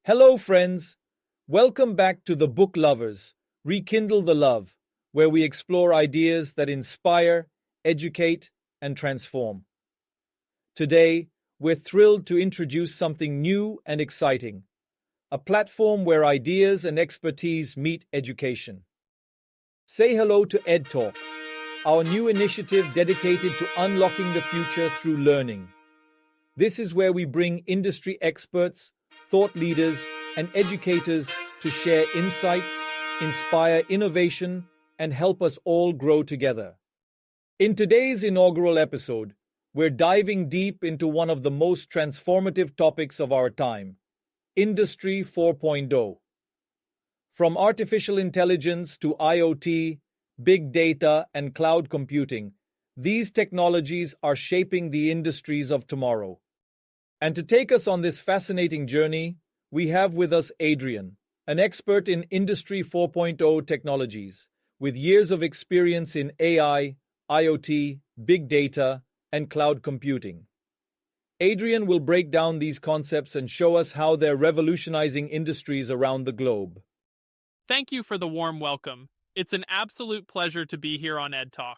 Hello, friends. Welcome back to The Book Lovers, Rekindle the Love, where we explore ideas that inspire, educate, and transform. Today, we're thrilled to introduce something new and exciting, a platform where ideas and expertise meet education. Say hello to EdTalk, our new initiative dedicated to unlocking the future through learning. This is where we bring industry experts, thought leaders, and educators to share insights, inspire innovation, and help us all grow together. In today's inaugural episode, we're diving deep into one of the most transformative topics of our time, Industry 4.0. From artificial intelligence to IoT, big data, and cloud computing, these technologies are shaping the industries of tomorrow. And to take us on this fascinating journey, we have with us Adrian, an expert in Industry 4.0 technologies, with years of experience in AI, IoT, big data, and cloud computing. Adrian will break down these concepts and show us how they're revolutionizing industries around the globe. Thank you for the warm welcome. It's an absolute pleasure to be here on EdTalk.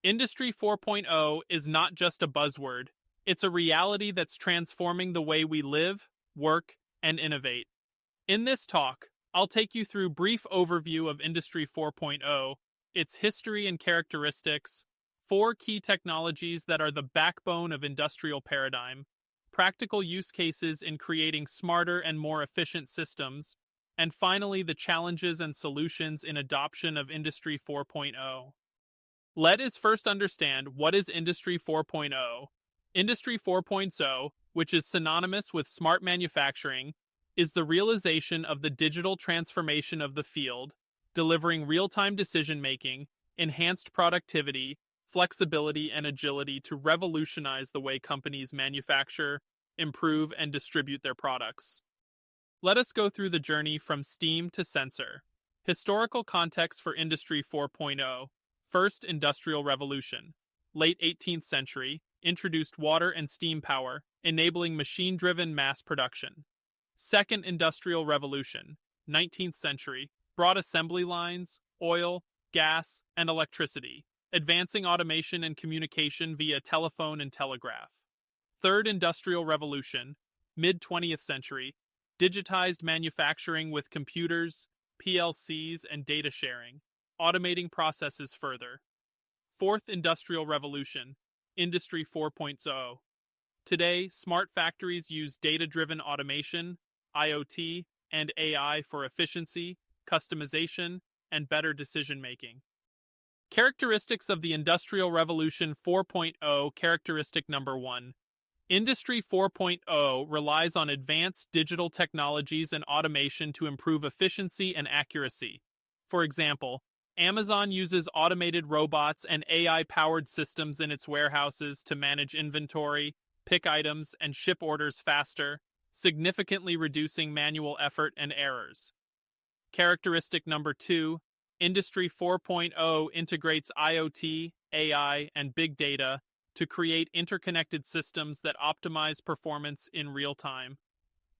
Industry 4.0 is not just a buzzword. It's a reality that's transforming the way we live, work, and innovate. In this talk, I'll take you through a brief overview of Industry 4.0, its history and characteristics, four key technologies that are the backbone of industrial paradigm, practical use cases in creating smarter and more efficient systems, and finally the challenges and solutions in adoption of Industry 4.0. Let us first understand what is Industry 4.0. Industry 4.0, which is synonymous with smart manufacturing, is the realization of the digital transformation of the field, delivering real-time decision-making, enhanced productivity, flexibility, and agility to revolutionize the way companies manufacture, improve, and distribute their products. Let us go through the journey from steam to sensor. Historical context for Industry 4.0. First Industrial Revolution. Late 18th century, introduced water and steam power, enabling machine-driven mass production. Second Industrial Revolution, 19th century, brought assembly lines, oil, gas, and electricity, advancing automation and communication via telephone and telegraph. Third Industrial Revolution, mid-20th century, digitized manufacturing with computers, PLCs, and data sharing, automating processes further. Fourth Industrial Revolution, Industry 4.0. Today, smart factories use data-driven automation, IoT, and AI for efficiency, customization, and better decision-making. Characteristics of the Industrial Revolution 4.0. Characteristic number 1. Industry 4.0 relies on advanced digital technologies and automation to improve efficiency and accuracy. For example, Amazon uses automated robots and AI-powered systems in its warehouses to manage inventory, pick items, and ship orders faster, significantly reducing manual effort and errors. Characteristic number 2, Industry 4.0 integrates IoT, AI, and big data to create interconnected systems that optimize performance in real time.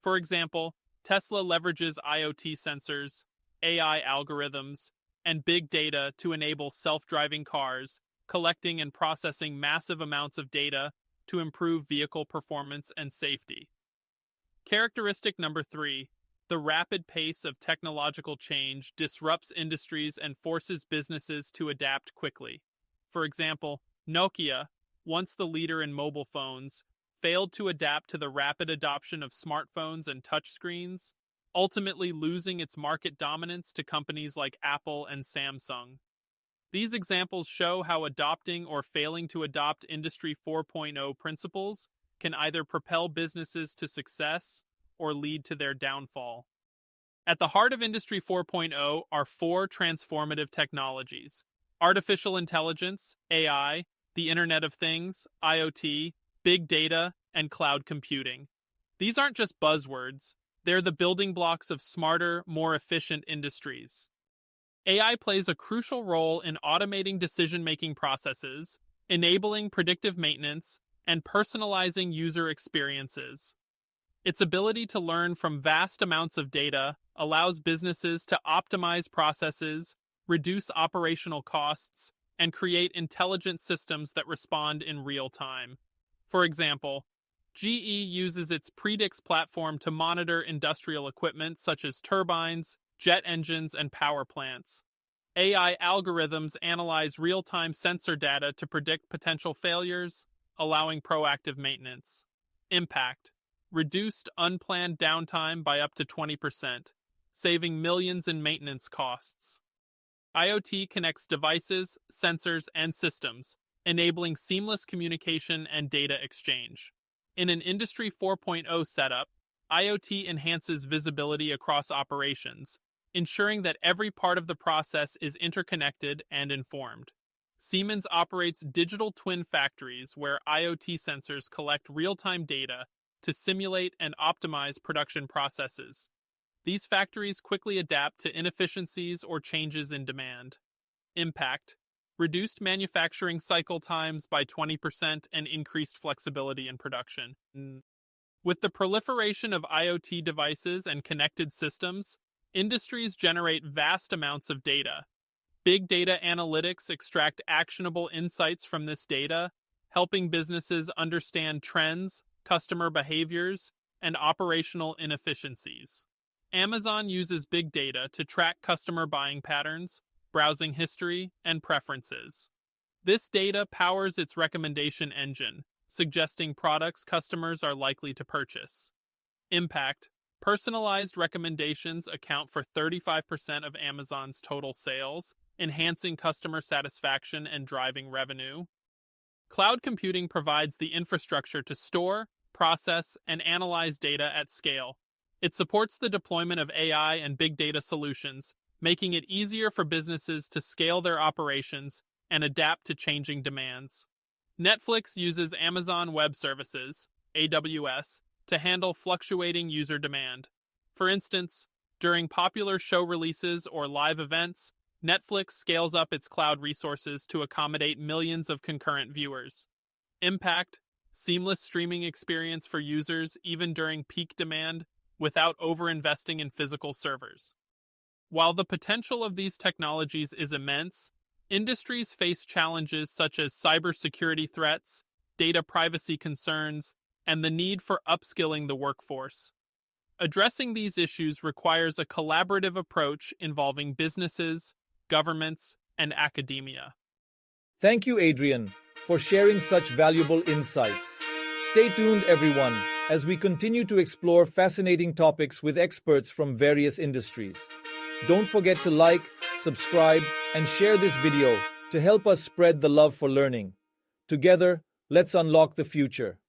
For example, Tesla leverages IoT sensors, AI algorithms, and big data to enable self-driving cars, collecting and processing massive amounts of data to improve vehicle performance and safety. Characteristic number 3, the rapid pace of technological change disrupts industries and forces businesses to adapt quickly. For example, Nokia, once the leader in mobile phones, failed to adapt to the rapid adoption of smartphones and touchscreens, ultimately losing its market dominance to companies like Apple and Samsung. These examples show how adopting or failing to adopt Industry 4.0 principles can either propel businesses to success or lead to their downfall. At the heart of Industry 4.0 are four transformative technologies: artificial intelligence, AI, the Internet of Things, IoT, big data, and cloud computing. These aren't just buzzwords. They're the building blocks of smarter, more efficient industries. AI plays a crucial role in automating decision-making processes, enabling predictive maintenance, and personalizing user experiences. Its ability to learn from vast amounts of data allows businesses to optimize processes, reduce operational costs, and create intelligent systems that respond in real time. For example, GE uses its Predix platform to monitor industrial equipment such as turbines, jet engines, and power plants. AI algorithms analyze real-time sensor data to predict potential failures, allowing proactive maintenance. Impact: reduced unplanned downtime by up to 20%, saving millions in maintenance costs. IoT connects devices, sensors, and systems, enabling seamless communication and data exchange. In an Industry 4.0 setup, IoT enhances visibility across operations, ensuring that every part of the process is interconnected and informed. Siemens operates digital twin factories where IoT sensors collect real-time data to simulate and optimize production processes. These factories quickly adapt to inefficiencies or changes in demand. Impact: reduced manufacturing cycle times by 20% and increased flexibility in production. With the proliferation of IoT devices and connected systems, industries generate vast amounts of data. Big data analytics extract actionable insights from this data, helping businesses understand trends, customer behaviors, and operational inefficiencies. Amazon uses big data to track customer buying patterns, browsing history, and preferences. This data powers its recommendation engine, suggesting products customers are likely to purchase. Impact: personalized recommendations account for 35% of Amazon's total sales, enhancing customer satisfaction and driving revenue. Cloud computing provides the infrastructure to store, process, and analyze data at scale. It supports the deployment of AI and big data solutions, making it easier for businesses to scale their operations and adapt to changing demands. Netflix uses Amazon Web Services, AWS, to handle fluctuating user demand. For instance, during popular show releases or live events, Netflix scales up its cloud resources to accommodate millions of concurrent viewers. Impact: seamless streaming experience for users even during peak demand without over-investing in physical servers. While the potential of these technologies is immense, industries face challenges such as cybersecurity threats, data privacy concerns, and the need for upskilling the workforce. Addressing these issues requires a collaborative approach involving businesses, governments, and academia. Thank you, Adrian, for sharing such valuable insights. Stay tuned, everyone, as we continue to explore fascinating topics with experts from various industries. Don't forget to like, subscribe, and share this video to help us spread the love for learning. Together, let's unlock the future.